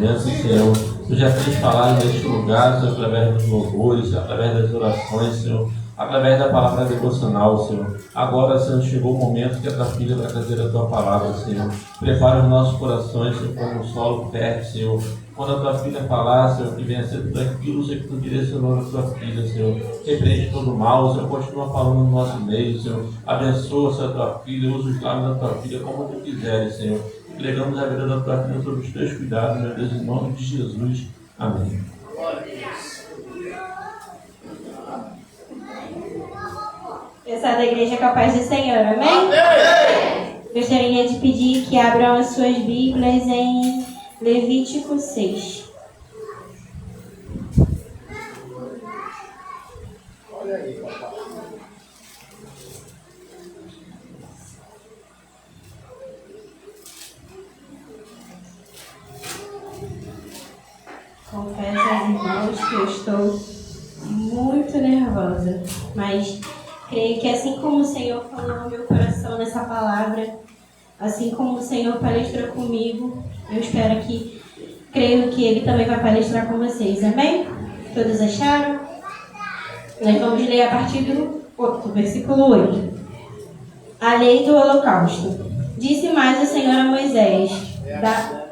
presença, Senhor. Tu já tens falado neste lugar, Senhor, através dos louvores, através das orações, Senhor, através da palavra devocional, Senhor. Agora, Senhor, chegou o momento que a tua filha vai trazer a tua palavra, Senhor. Prepara os nossos corações, Senhor, como um solo fértil, Senhor. Quando a tua filha falar, Senhor, que venha ser tudo aquilo, Senhor, que tu direcionou a tua filha, Senhor. Repreende todo o mal, Senhor, continua falando no nosso meio, Senhor. Abençoa, Senhor, a tua filha, usa os lábios da tua filha como tu quiseres, Senhor. Entregamos a vida da tua filha sob os teus cuidados, meu Deus, em nome de Jesus. Amém. Pessoal da igreja capaz do Senhor, amém? Amém? Gostaria de pedir que abram as suas Bíblias em Levítico 6. Olha aí, papai. Confesso aos irmãos que eu estou muito nervosa, mas creio que assim como o Senhor falou no meu coração nessa palavra, assim como o Senhor palestra comigo, creio que Ele também vai palestrar com vocês, amém? Todos acharam? Nós vamos ler a partir do versículo 8. A lei do holocausto. Disse mais o Senhor a Moisés, Perdão.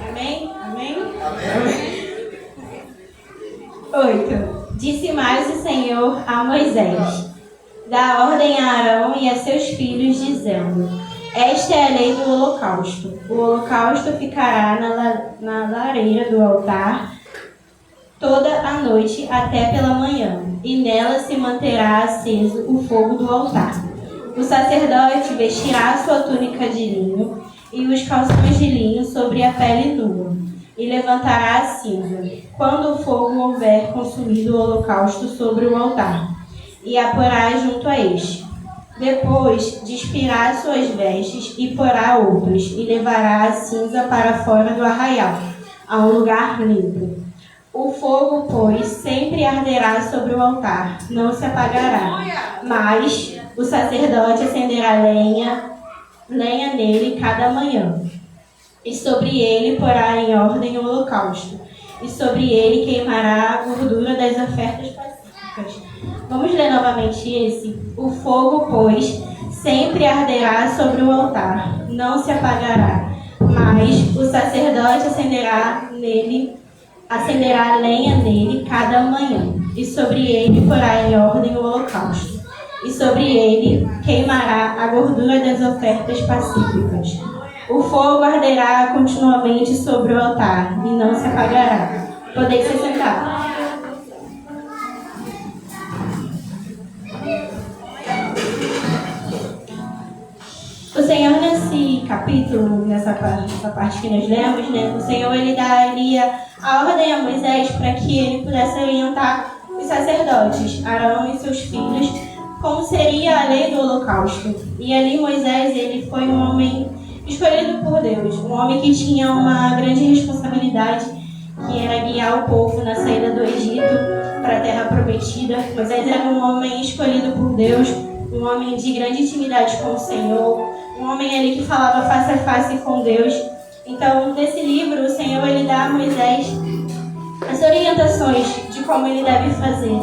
Amém? Amém? Amém. 8. Disse mais o Senhor a Moisés: dá ordem a Arão e a seus filhos, dizendo: esta é a lei do holocausto. O holocausto ficará na lareira do altar toda a noite até pela manhã, e nela se manterá aceso o fogo do altar. O sacerdote vestirá sua túnica de linho e os calções de linho sobre a pele nua, e levantará a cinza, quando o fogo houver consumido o holocausto sobre o altar, e a porá junto a este. Depois despirá suas vestes e porá outras, e levará a cinza para fora do arraial, a um lugar limpo. O fogo, pois, sempre arderá sobre o altar, não se apagará, mas o sacerdote acenderá lenha nele cada manhã. E sobre ele porá em ordem o holocausto, e sobre ele queimará a gordura das ofertas pacíficas. Vamos ler novamente esse. O fogo, pois, sempre arderá sobre o altar, não se apagará, mas o sacerdote acenderá lenha nele cada manhã, e sobre ele porá em ordem o holocausto, e sobre ele queimará a gordura das ofertas pacíficas. O fogo arderá continuamente sobre o altar, e não se apagará. Podeis se sentar. O Senhor, nesse capítulo, nessa parte que nós lemos, né, o Senhor ele daria a ordem a Moisés para que ele pudesse orientar os sacerdotes, Arão e seus filhos, como seria a lei do holocausto. E ali Moisés ele foi um homem escolhido por Deus, um homem que tinha uma grande responsabilidade, que era guiar o povo na saída do Egito para a terra prometida. Moisés era um homem escolhido por Deus, um homem de grande intimidade com o Senhor, um homem ali que falava face a face com Deus. Então, nesse livro, o Senhor ele dá a Moisés as orientações de como ele deve fazer,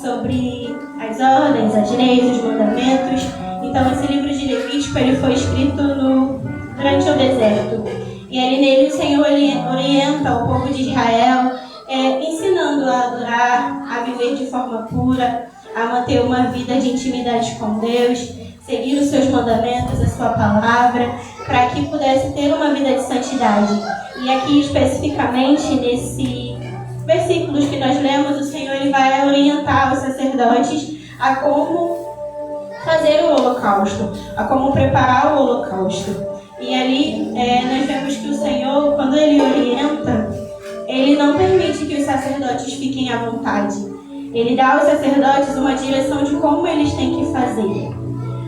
sobre as ordens, as leis, os mandamentos. Então, esse livro de Levítico ele foi escrito durante o deserto. E ali nele o Senhor ele orienta o povo de Israel, ensinando a adorar, a viver de forma pura, a manter uma vida de intimidade com Deus, seguir os seus mandamentos, a sua palavra, para que pudesse ter uma vida de santidade. E aqui especificamente nesses versículos que nós lemos, o Senhor ele vai orientar os sacerdotes a como fazer o holocausto, a como preparar o holocausto. E ali nós vemos sacerdotes fiquem à vontade. Ele dá aos sacerdotes uma direção de como eles têm que fazer.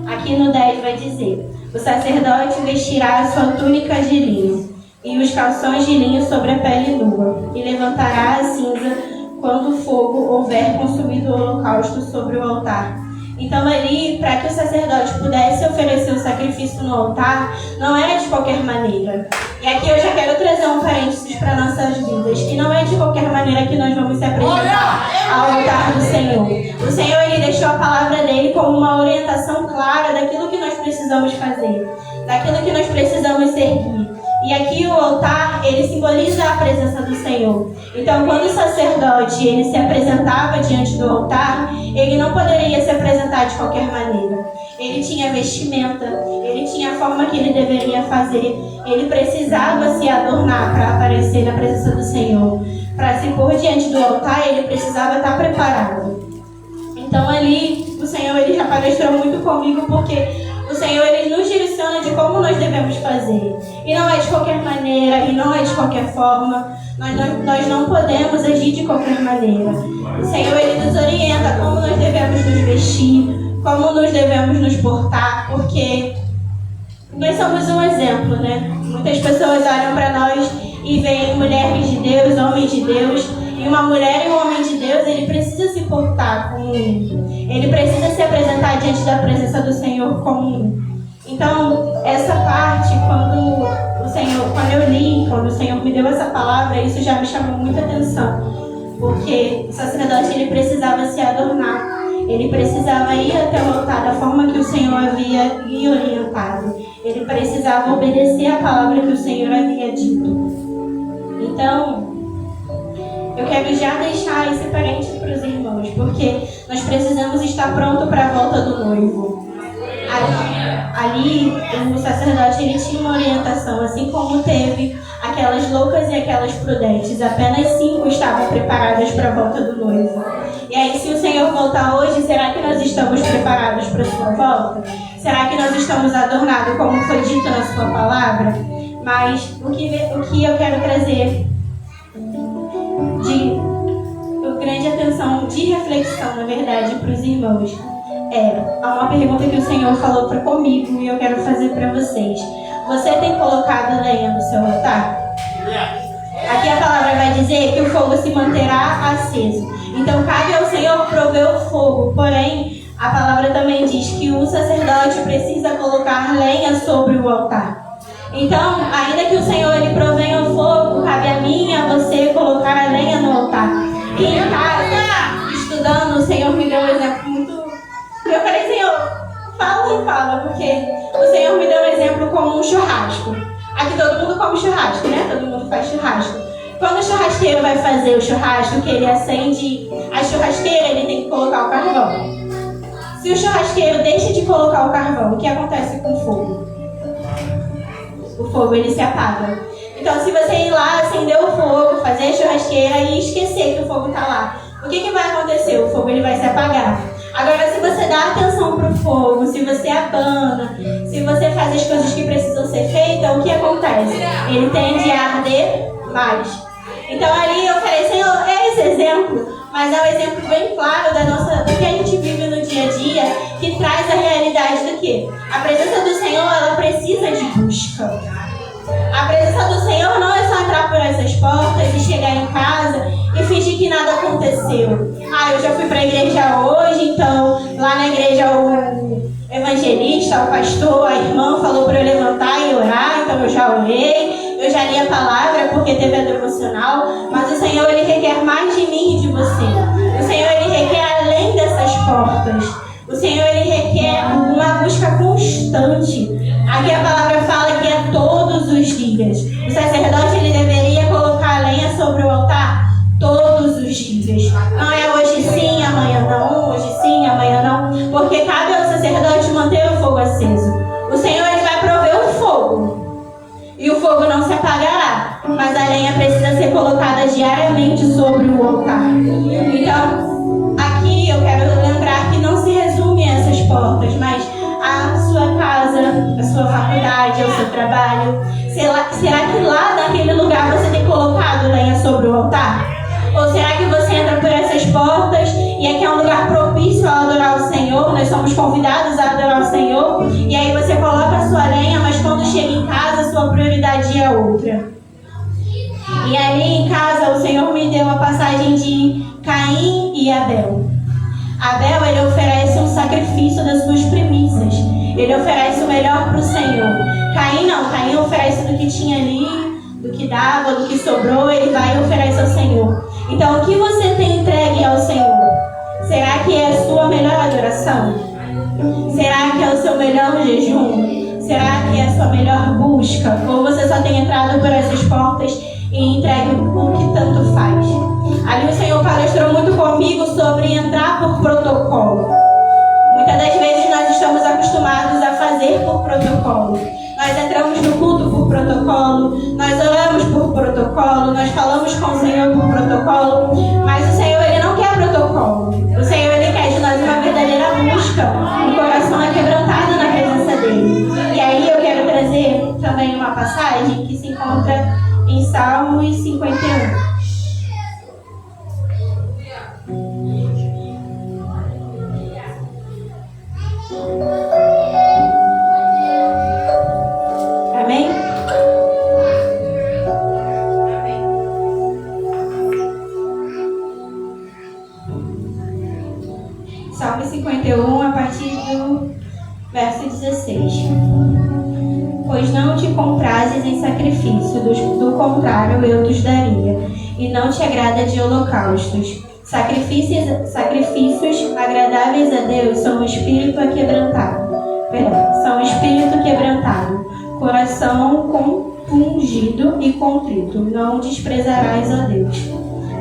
Aqui no 10 vai dizer: o sacerdote vestirá a sua túnica de linho e os calções de linho sobre a pele nua, e levantará a cinza quando o fogo houver consumido o holocausto sobre o altar. Então ali, para que o sacerdote pudesse oferecer o sacrifício no altar, não era de qualquer maneira. E aqui eu já quero trazer um parênteses para nossas vidas, que não é de qualquer maneira que nós vamos se apresentar ao altar do Senhor. O Senhor, ele deixou a palavra dele como uma orientação clara daquilo que nós precisamos fazer, daquilo que nós precisamos seguir. E aqui o altar, ele simboliza a presença do Senhor. Então, quando o sacerdote ele se apresentava diante do altar, ele não poderia se apresentar de qualquer maneira. Ele tinha vestimenta, ele tinha a forma que ele deveria fazer. Ele precisava se adornar para aparecer na presença do Senhor. Para se pôr diante do altar, ele precisava estar preparado. Então, ali, o Senhor ele já palestrou muito comigo, porque o Senhor ele nos direciona de como nós devemos fazer. E não é de qualquer maneira, e não é de qualquer forma. Nós não podemos agir de qualquer maneira. O Senhor ele nos orienta como nós devemos nos vestir, como nós devemos nos portar, porque nós somos um exemplo, né? Muitas pessoas olham para nós e veem mulheres de Deus, homens de Deus. E uma mulher e um homem de Deus, ele precisa se portar como um. Ele precisa se apresentar diante da presença do Senhor como um. Então, essa parte, quando eu li, quando o Senhor me deu essa palavra, isso já me chamou muita atenção. Porque o sacerdote, ele precisava se adornar. Ele precisava ir até o altar da forma que o Senhor havia lhe orientado. Ele precisava obedecer a palavra que o Senhor havia dito. Então, eu quero já deixar esse parênteses para os irmãos, porque nós precisamos estar prontos para a volta do noivo. Ali, o sacerdote ele tinha uma orientação, assim como teve aquelas loucas e aquelas prudentes. Apenas 5 estavam preparadas para a volta do noivo. E aí, se o Senhor voltar hoje, será que nós estamos preparados para a sua volta? Será que nós estamos adornados como foi dito na sua palavra? Mas o que eu quero trazer de grande atenção, de reflexão, na verdade, para os irmãos, há uma pergunta que o Senhor falou comigo e eu quero fazer para vocês. Você tem colocado lenha no seu altar? Aqui a palavra vai dizer que o fogo se manterá aceso. Então cabe ao Senhor prover o fogo. Porém, a palavra também diz que o sacerdote precisa colocar lenha sobre o altar. Então, ainda que o Senhor ele provenha o fogo, cabe a mim e a você colocar a lenha no altar. E em casa, estudando, o Senhor me deu um exemplo muito... Eu falei, Senhor, fala ou não fala? Porque o Senhor me deu um exemplo como um churrasco. Aqui todo mundo come churrasco, né? Todo mundo faz churrasco. Quando o churrasqueiro vai fazer o churrasco, que ele acende a churrasqueira, ele tem que colocar o carvão. Se o churrasqueiro deixa de colocar o carvão, o que acontece com o fogo? O fogo ele se apaga. Então, se você ir lá, acender o fogo, fazer a churrasqueira e esquecer que o fogo está lá, o que vai acontecer? O fogo ele vai se apagar. Agora, se você dá atenção para o fogo, se você abana, se você faz as coisas que precisam ser feitas, o que acontece? Ele tende a arder mais. Então, ali eu falei, Senhor, é esse exemplo, mas é um exemplo bem claro do que a gente vive no dia a dia, que traz a realidade do quê? A presença do Senhor, ela precisa de busca. A presença do Senhor não é só entrar por essas portas e chegar em casa e fingir que nada aconteceu. Eu já fui para a igreja hoje, então lá na igreja o evangelista, o pastor, a irmã falou para eu levantar e orar, então eu já orei, eu já li a palavra porque teve a devocional, mas o Senhor ele requer mais de mim e de você. O Senhor ele requer além dessas portas. O Senhor ele requer uma busca constante. Aqui a palavra fala que é todos os dias. O sacerdote ele deveria colocar a lenha sobre o altar todos os dias. Não é hoje sim, amanhã não. Hoje sim, amanhã não. Porque cabe ao sacerdote manter o fogo aceso. O Senhor ele vai prover o fogo. E o fogo não se apagará. Mas a lenha precisa ser colocada diariamente sobre o altar. Então, aqui eu quero lembrar que não se resume a essas portas, mas a sua casa, a sua faculdade, o seu trabalho. Será que lá naquele lugar você tem colocado lenha sobre o altar? Ou será portas, e aqui é um lugar propício a adorar o Senhor. Nós somos convidados a adorar o Senhor. E aí você coloca a sua lenha, mas quando chega em casa, a sua prioridade é outra. E ali em casa, o Senhor me deu a passagem de Caim e Abel. Abel, ele oferece um sacrifício das suas primícias. Ele oferece o melhor para o Senhor. Caim não, Caim oferece do que tinha ali, do que dava, do que sobrou, ele vai e oferece ao Senhor. Então, o que você tem entregue ao Senhor? Será que é a sua melhor adoração? Será que é o seu melhor jejum? Será que é a sua melhor busca? Ou você só tem entrado por essas portas e entregue o que tanto faz? Ali o Senhor palestrou muito comigo sobre entrar por protocolo. Muitas das vezes nós estamos acostumados a fazer por protocolo. Nós entramos no culto por protocolo, nós oramos por protocolo, nós falamos com o Senhor por protocolo, mas o Senhor, ele não quer protocolo. O Senhor, ele quer de nós uma verdadeira busca, um coração aquebrantado na presença dele. E aí eu quero trazer também uma passagem que se encontra em Salmos 51. Amém? Salmo 51, a partir do verso 16. Pois não te comprases em sacrifício, do contrário eu te daria, e não te agrada de holocaustos. Sacrifícios agradáveis a Deus são o espírito quebrantado, coração compungido e contrito, não desprezarás a Deus.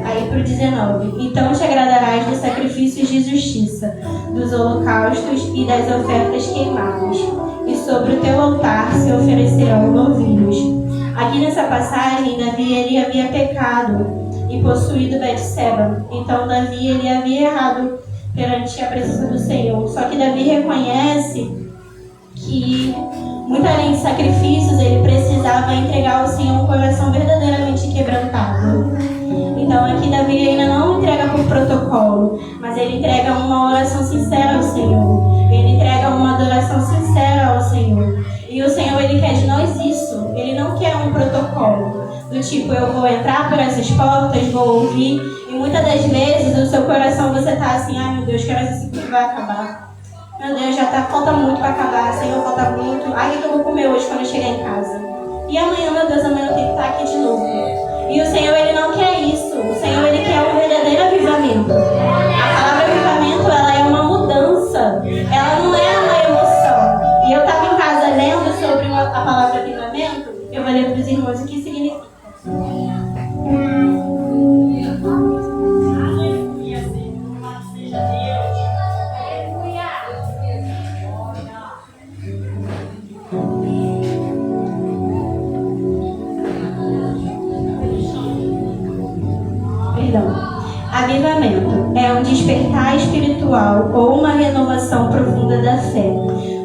Aí para o 19. Então te agradarás dos sacrifícios de justiça, dos holocaustos e das ofertas queimadas, e sobre o teu altar se oferecerão novilhos. Aqui nessa passagem, Davi ele havia pecado e possuído Betseba. Então Davi ele havia errado perante a presença do Senhor. Só que Davi reconhece que, muito além de sacrifícios, ele precisava entregar ao Senhor um coração verdadeiramente quebrantado. Então aqui Davi ainda não entrega por protocolo, mas ele entrega uma oração sincera ao Senhor. Ele entrega uma adoração sincera ao Senhor. E o Senhor, ele quer de nós isso. Ele não quer um protocolo do tipo, eu vou entrar por essas portas, vou ouvir. E muitas das vezes no seu coração você tá assim, ai meu Deus, quero esse culto vai acabar. Meu Deus, falta muito para acabar, Senhor, falta muito. Ai, o que eu vou comer hoje quando eu chegar em casa? E amanhã, meu Deus, amanhã eu tenho que estar aqui de novo. E o Senhor, ele não quer isso. O Senhor, ele quer um verdadeiro avivamento. A palavra avivamento, ela é uma mudança. Ela não é uma emoção. E eu estava em casa lendo sobre a palavra avivamento. Eu vou ler para os irmãos o que significa. Avivamento é um despertar espiritual ou uma renovação profunda da fé,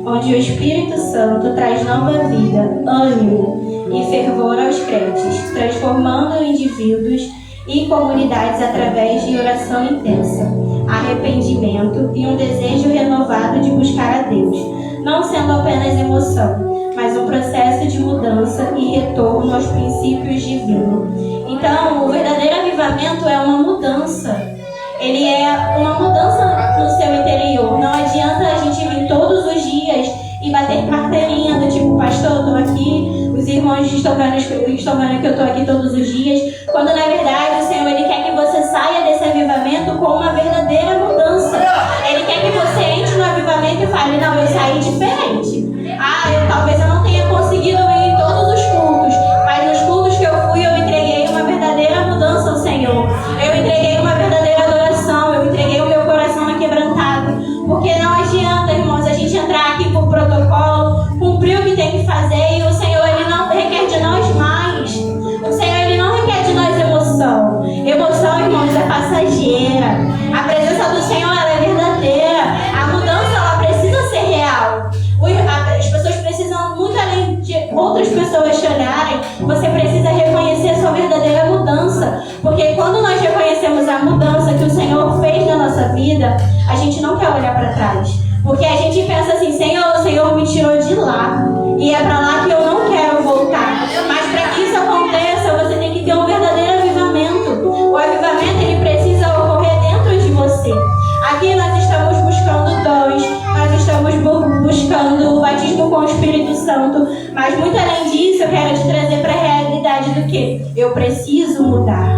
onde o Espírito Santo traz nova vida, ânimo e fervor aos crentes, transformando indivíduos e comunidades através de oração intensa, arrependimento e um desejo renovado de buscar a Deus, não sendo apenas emoção, mas um processo de mudança e retorno aos princípios divinos. Então, o verdadeiro avivamento é uma mudança. Ele é uma mudança no seu interior. Não adianta a gente vir todos os dias e bater carteirinha do tipo, pastor, eu estou aqui, os irmãos estão vendo que eu estou aqui todos os dias, quando na verdade o Senhor, ele quer que você saia desse avivamento com uma verdadeira mudança. Ele quer que você entre no avivamento e fale, não, eu saí diferente. Talvez eu não tenha conseguido ir em todos os cultos, mas nos cultos que eu fui, eu entreguei uma verdadeira mudança ao Senhor. Eu entreguei uma verdadeira adoração, eu entreguei o meu coração aquebrantado. Porque não adianta, irmãos, a gente entrar aqui por protocolo, cumprir o que tem que fazer, e o Senhor, ele não requer de nós mais. O Senhor, ele não requer de nós emoção. Emoção, irmãos, é passageira. A presença do Senhor, ela é verdadeira. A mudança, ela precisa ser real. As pessoas precisam, muito além de outras pessoas te olharem, você precisa reconhecer a sua verdadeira mudança. Porque quando nós reconhecemos a mudança que o Senhor fez, vida, a gente não quer olhar para trás. Porque a gente pensa assim, Senhor, o Senhor me tirou de lá. E é para lá que eu não quero voltar. Mas para que isso aconteça, você tem que ter um verdadeiro avivamento. O avivamento, ele precisa ocorrer dentro de você. Aqui nós estamos buscando dons, nós estamos buscando o batismo com o Espírito Santo. Mas muito além disso, eu quero te trazer para a realidade do que? Eu preciso mudar.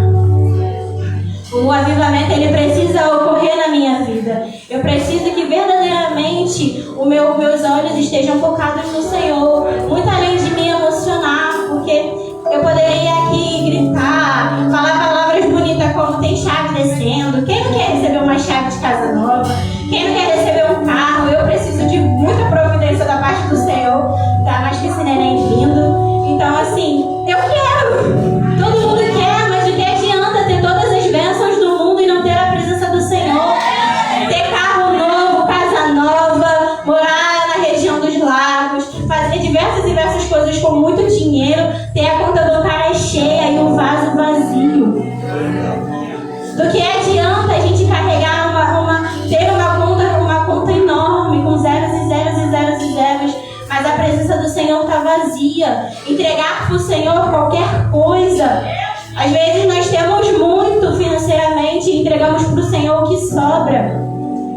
O avivamento, ele precisa ocorrer na minha vida. Eu preciso que verdadeiramente meus olhos estejam focados no Senhor. Muito além de me emocionar, porque eu poderia aqui gritar, falar palavras bonitas como tem chave descendo. Quem não quer receber uma chave de casa nova? Quem não quer receber um carro? Eu preciso de muita providência da parte do Senhor. Tá mais que esse neném lindo. Então assim, eu quero. Todo mundo quer, mas de que adianta ter todas as bênçãos do mundo e não ter a presença do Senhor? Ter carro novo, casa nova, morar na região dos lagos, fazer diversas coisas com muito dinheiro, ter a conta bancária cheia e o vaso vazio. Do que adianta a gente carregar ter uma conta enorme com zeros e zeros e zeros e zeros, mas a presença do Senhor está vazia. Entregar para o Senhor qualquer coisa. Às vezes nós temos muito financeiramente e entregamos para o Senhor o que sobra.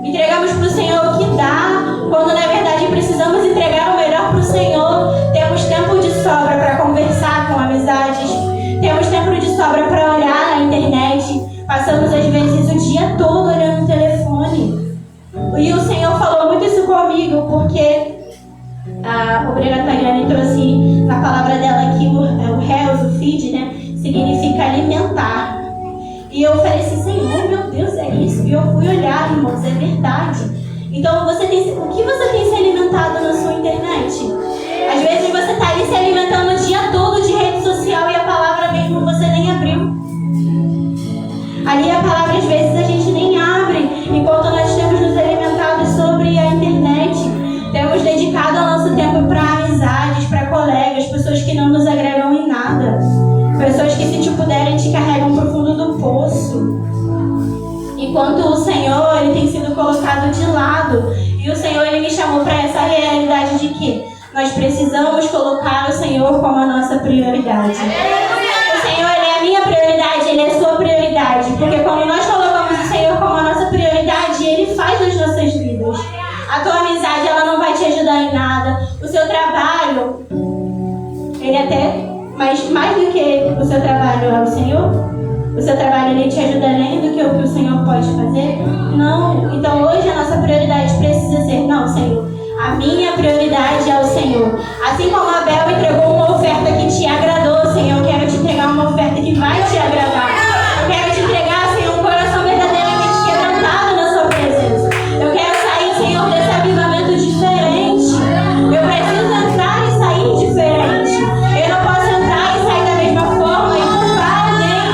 Entregamos para o Senhor o que dá, quando na verdade precisamos entregar o melhor para o Senhor. Temos tempo de sobra para conversar com amizades. Temos tempo de sobra para olhar na internet. Passamos às vezes o dia todo olhando o telefone. E o Senhor falou muito isso comigo, porque a obreira Tayane trouxe na palavra dela aqui o health, o feed, né? Significa alimentar. E eu falei assim, Senhor, meu Deus, é isso? E eu fui olhar, irmãos, é verdade. Então, o que você tem se alimentado na sua internet? Às vezes você está ali se alimentando o dia todo de rede social e a palavra mesmo você nem abriu. Ali a palavra, às vezes, a gente nem abre, enquanto nós temos nos alimentado sobre a internet. Temos dedicado o nosso tempo para amizades, para colegas, pessoas que não nos agregam em nada. Pessoas que, se te puderem, te carregam para o fundo do poço. Enquanto o Senhor, ele tem sido colocado de lado. E o Senhor, ele me chamou para essa realidade de que nós precisamos colocar o Senhor como a nossa prioridade. O Senhor, ele é a minha prioridade, ele é a sua prioridade. Porque quando nós colocamos o Senhor como a nossa prioridade, ele faz nas nossas vidas. A tua amizade, ela não vai te ajudar em nada. O seu trabalho, ele até... Mas mais do que o seu trabalho é o Senhor? O seu trabalho, ele te ajuda além do que o Senhor pode fazer? Não. Então hoje a nossa prioridade precisa ser, não, Senhor, a minha prioridade é o Senhor. Assim como Abel entregou uma oferta que te agradou, Senhor, eu quero te entregar uma oferta que vai te agradar. Eu quero te entregar, Senhor, um coração verdadeiramente quebrantado na sua presença. Eu quero sair, Senhor, desse avivamento diferente. Eu preciso entrar e sair diferente. Eu não posso entrar e sair da mesma forma e culpar alguém.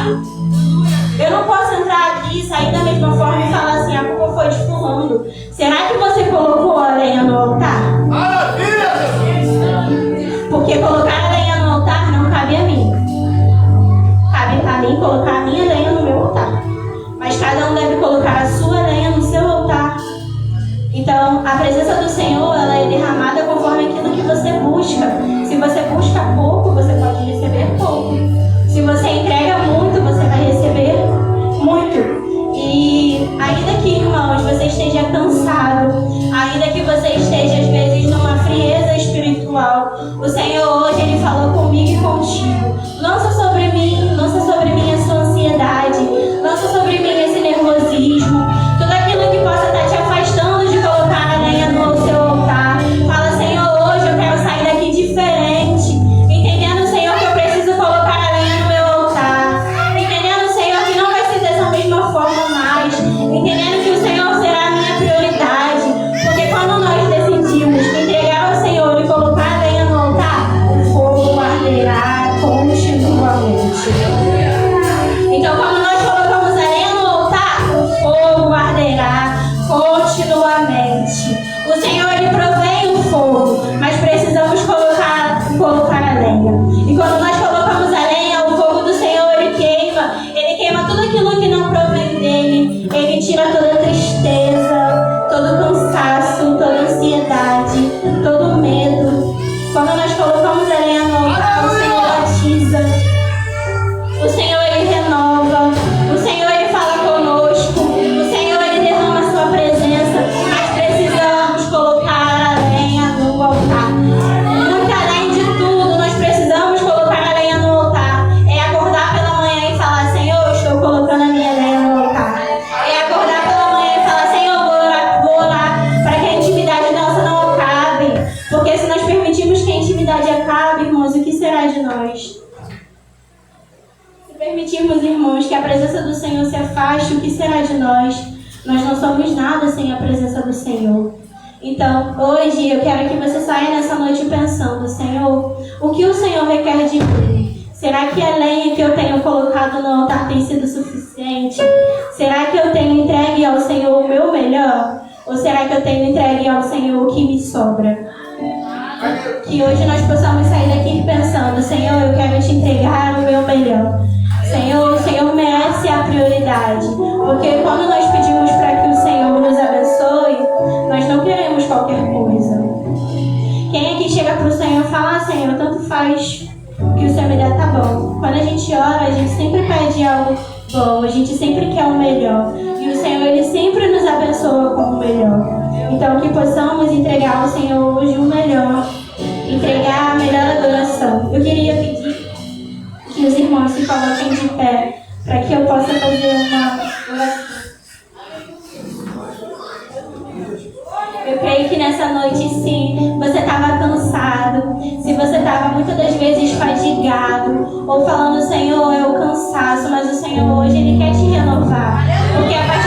Eu não posso entrar aqui e sair da mesma forma e falar assim, a culpa foi de fulano. Será que você colocou a lenha no altar? Porque colocar a lenha no altar não cabe a mim. Cabe a mim colocar a minha lenha no meu altar. Mas cada um deve colocar a sua lenha no seu altar. Então, a presença do Senhor, ela é derramada conforme aquilo que você busca. Se você busca pouco, você pode receber pouco. Se você entrega muito, você vai receber muito. E ainda que, irmãos, você esteja cansado, ainda que você esteja, às vezes, numa frieza espiritual, o Senhor hoje, ele falou comigo e contigo. Lança sobre mim essa ansiedade, lança sobre mim esse nervosismo, tudo aquilo que possa estar te afastando de colocar a lenha no seu altar. Fala, Senhor, hoje eu quero sair daqui diferente, entendendo, Senhor, que eu preciso colocar a lenha no meu altar, entendendo, Senhor, que não vai ser dessa mesma forma mais, entendendo que o Senhor será a minha prioridade, porque quando nós decidimos entregar ao Senhor e colocar a lenha no altar, o fogo arderá continuamente. Então, quando nós colocamos a lenha no altar, o fogo arderá continuamente. O Senhor, ele provém o fogo, mas precisamos colocar a lenha. E quando nós colocamos a lenha, o fogo do Senhor, ele queima tudo aquilo que não provém dele. Ele tira toda a tristeza. permitirmos, irmãos, que a presença do Senhor se afaste, o que será de nós? Nós não somos nada sem a presença do Senhor. Então, hoje eu quero que você saia nessa noite pensando, Senhor, o que o Senhor requer de mim? Será que a lenha que eu tenho colocado no altar tem sido suficiente? Será que eu tenho entregue ao Senhor o meu melhor? Ou será que eu tenho entregue ao Senhor o que me sobra? Que hoje nós possamos sair daqui pensando, Senhor, eu quero te entregar o meu melhor. Senhor, o Senhor merece a prioridade. Porque quando nós pedimos para que o Senhor nos abençoe, nós não queremos qualquer coisa. Quem aqui chega para o Senhor e fala, Senhor, tanto faz, o que o Senhor me dá tá bom. Quando a gente ora, a gente sempre pede algo bom, a gente sempre quer o melhor. E o Senhor, Ele sempre nos abençoa com o melhor. Então, que possamos entregar ao Senhor hoje o melhor, entregar a melhor adoração. Eu queria pedir que os irmãos se coloquem de pé, para que eu possa fazer uma oração. Eu creio que nessa noite, se você estava cansado, se você estava muitas das vezes fadigado, ou falando, Senhor, é o cansaço, mas o Senhor hoje Ele quer te renovar. Porque a